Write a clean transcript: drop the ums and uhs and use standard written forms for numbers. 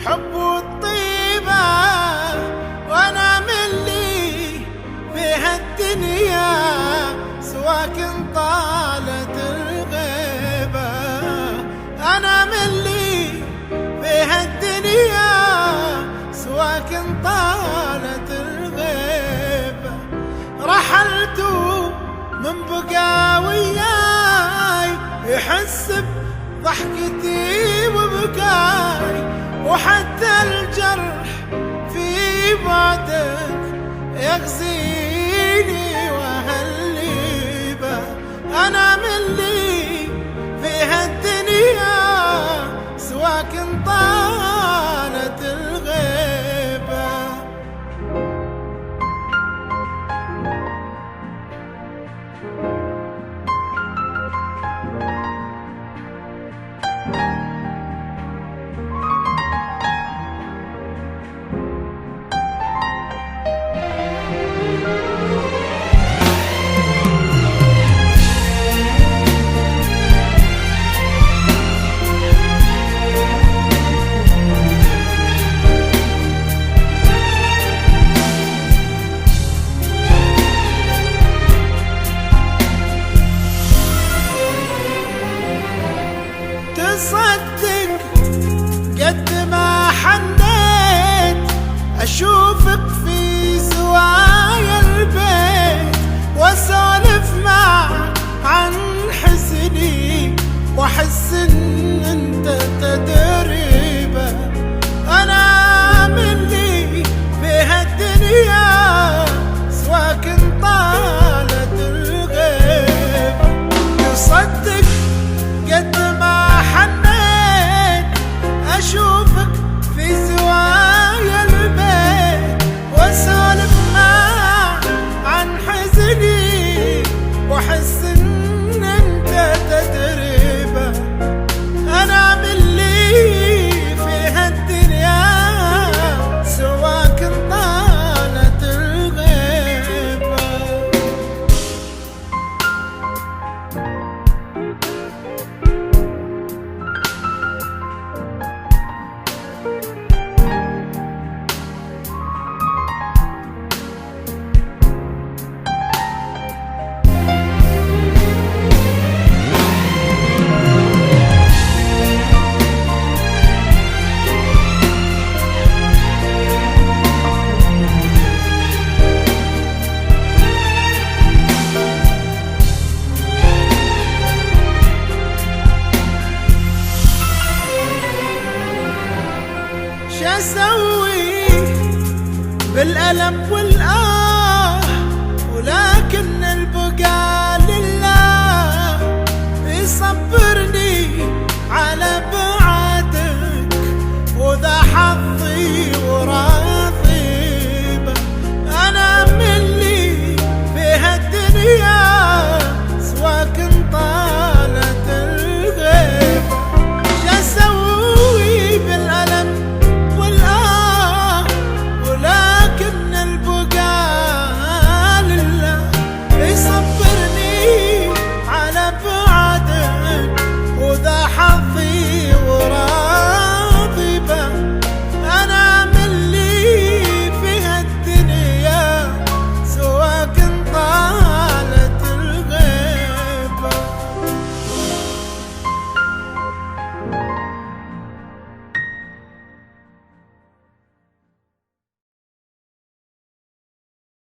حب والطيبة وانا من لي في هالدنيا سواك طالت الغيبة. انا من لي في هالدنيا سواك طالت الغيبة. رحلت من بقى وياي يحس بضحكتي وبكاي، وحتى الجرح في بعدك يغزيني وهالليبة. أنا من لي في هالدنيا سواك طالت الغيبة. تصدق قد ما حنيت أشوفك في زوايا البيت، وأسولف معك عن حزني وأحس إن أنت تدري به. أنا مني في هالدنيا سواك طالت الغيبة. تصدق قد ما حنيت أشوفك في زوايا البيت، وأسولف معك عن حزني وأحس إن أنت تدري به. أنا من لي في هالدنيا سواك طالت الغيبة. شاسوي بالألم والآه ولكن